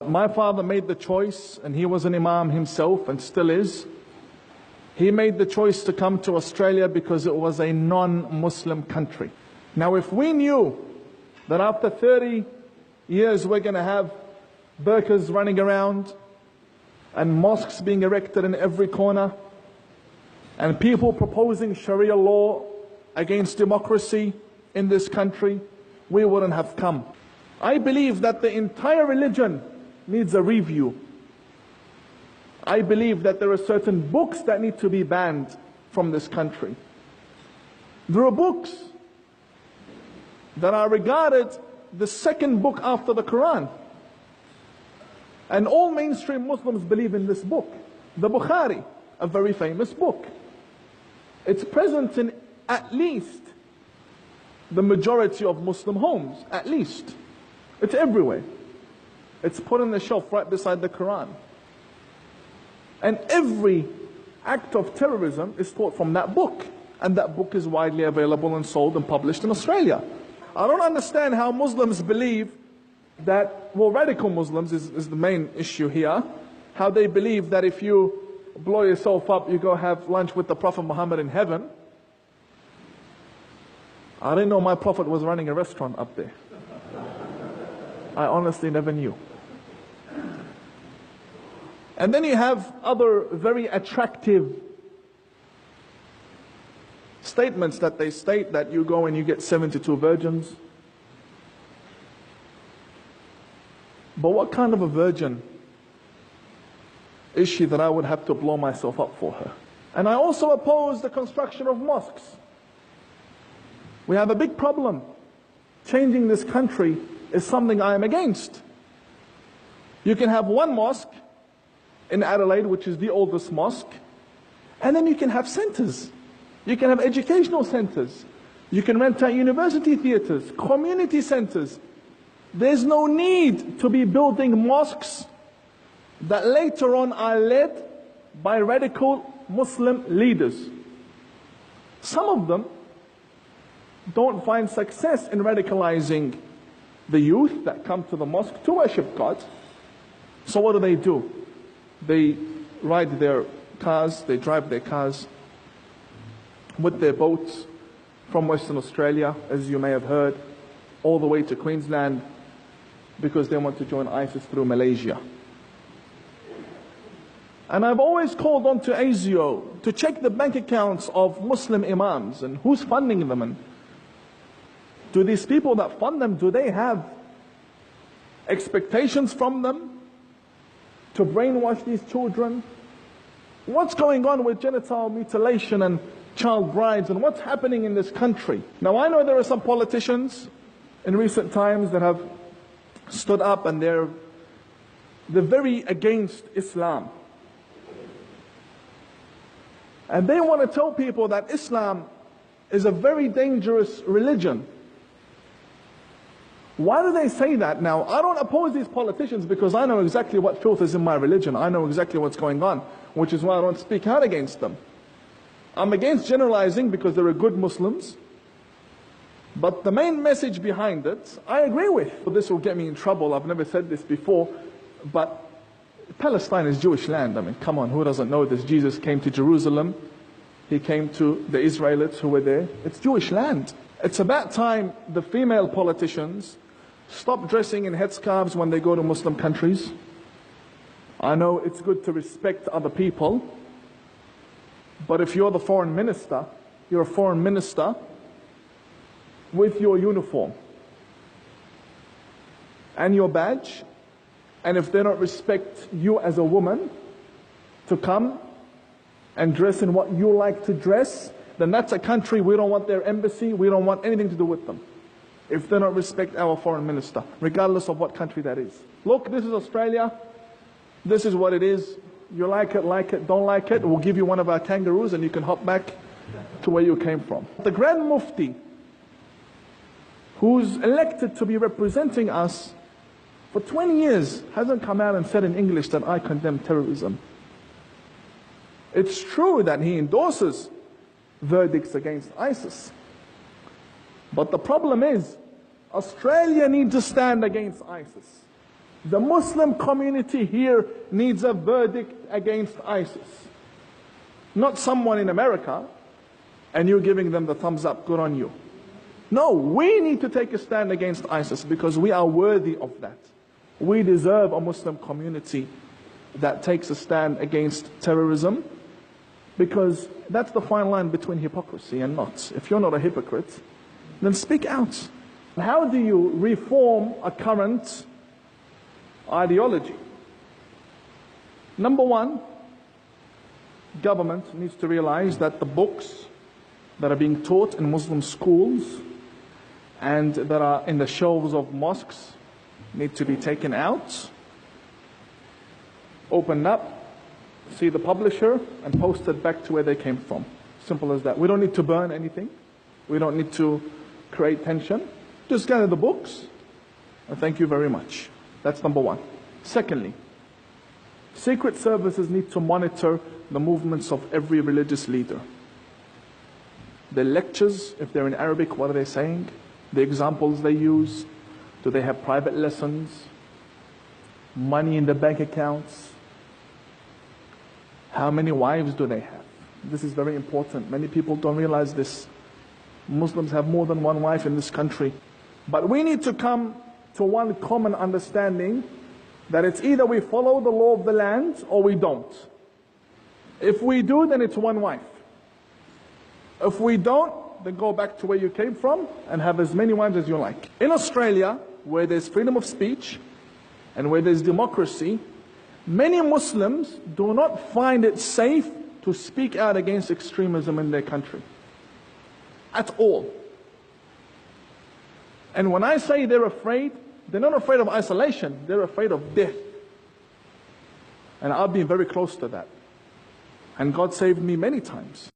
My father made the choice, and he was an Imam himself and still is. He made the choice to come to Australia because it was a non-Muslim country. Now, if we knew that after 30 years we're going to have burqas running around and mosques being erected in every corner and people proposing Sharia law against democracy in this country, we wouldn't have come. I believe that the entire religion needs a review. I believe that there are certain books that need to be banned from this country. There are books that are regarded the second book after the Quran. And all mainstream Muslims believe in this book. The Bukhari, a very famous book. It's present in at least the majority of Muslim homes, at least. It's everywhere. It's put on the shelf right beside the Quran. And every act of terrorism is taught from that book. And that book is widely available and sold and published in Australia. I don't understand how Muslims believe that, well, radical Muslims is the main issue here, how they believe that if you blow yourself up, you go have lunch with the Prophet Muhammad in heaven. I didn't know my Prophet was running a restaurant up there. I honestly never knew. And then you have other very attractive statements that they state, that you go and you get 72 virgins. But what kind of a virgin is she that I would have to blow myself up for her? And I also oppose the construction of mosques. We have a big problem. Changing this country is something I am against. You can have one mosque in Adelaide, which is the oldest mosque, and then you can have centers. You can have educational centers. You can rent out university theaters, community centers. There's no need to be building mosques that later on are led by radical Muslim leaders. Some of them don't find success in radicalizing the youth that come to the mosque to worship God. So what do? They ride their cars, they drive their cars with their boats from Western Australia, as you may have heard, all the way to Queensland because they want to join ISIS through Malaysia. And I've always called on to ASIO to check the bank accounts of Muslim imams and who's funding them. And do these people that fund them, do they have expectations from them to brainwash these children? What's going on with genital mutilation and child brides, and what's happening in this country? Now, I know there are some politicians in recent times that have stood up and they're very against Islam. And they want to tell people that Islam is a very dangerous religion. Why do they say that now? I don't oppose these politicians because I know exactly what truth is in my religion. I know exactly what's going on, which is why I don't speak out against them. I'm against generalizing because there are good Muslims. But the main message behind it, I agree with. This will get me in trouble. I've never said this before, but Palestine is Jewish land. I mean, come on, who doesn't know this? Jesus came to Jerusalem. He came to the Israelites who were there. It's Jewish land. It's about time the female politicians stop dressing in headscarves when they go to Muslim countries. I know it's good to respect other people, but if you're the foreign minister, you're a foreign minister with your uniform and your badge, and if they don't respect you as a woman to come and dress in what you like to dress, then that's a country we don't want their embassy, we don't want anything to do with them. If they don't respect our foreign minister, regardless of what country that is. Look, this is Australia. This is what it is. You like it, don't like it. We'll give you one of our kangaroos and you can hop back to where you came from. The Grand Mufti, who's elected to be representing us for 20 years, hasn't come out and said in English that I condemn terrorism. It's true that he endorses verdicts against ISIS. But the problem is, Australia needs to stand against ISIS. The Muslim community here needs a verdict against ISIS. Not someone in America and you giving them the thumbs up, good on you. No, we need to take a stand against ISIS because we are worthy of that. We deserve a Muslim community that takes a stand against terrorism, because that's the fine line between hypocrisy and not. If you're not a hypocrite, then speak out. How do you reform a current ideology? Number one, government needs to realize that the books that are being taught in Muslim schools and that are in the shelves of mosques need to be taken out, opened up, see the publisher, and posted back to where they came from. Simple as that. We don't need to burn anything. We don't need to create tension. Just gather the books, and thank you very much. That's number one. Secondly, secret services need to monitor the movements of every religious leader. The lectures, if they're in Arabic, what are they saying? The examples they use. Do they have private lessons? Money in the bank accounts? How many wives do they have? This is very important. Many people don't realize this. Muslims have more than one wife in this country. But we need to come to one common understanding that it's either we follow the law of the land or we don't. If we do, then it's one wife. If we don't, then go back to where you came from and have as many wives as you like. In Australia, where there's freedom of speech and where there's democracy, many Muslims do not find it safe to speak out against extremism in their country. At all. And when I say they're afraid, they're not afraid of isolation, they're afraid of death. And I've been very close to that. And God saved me many times.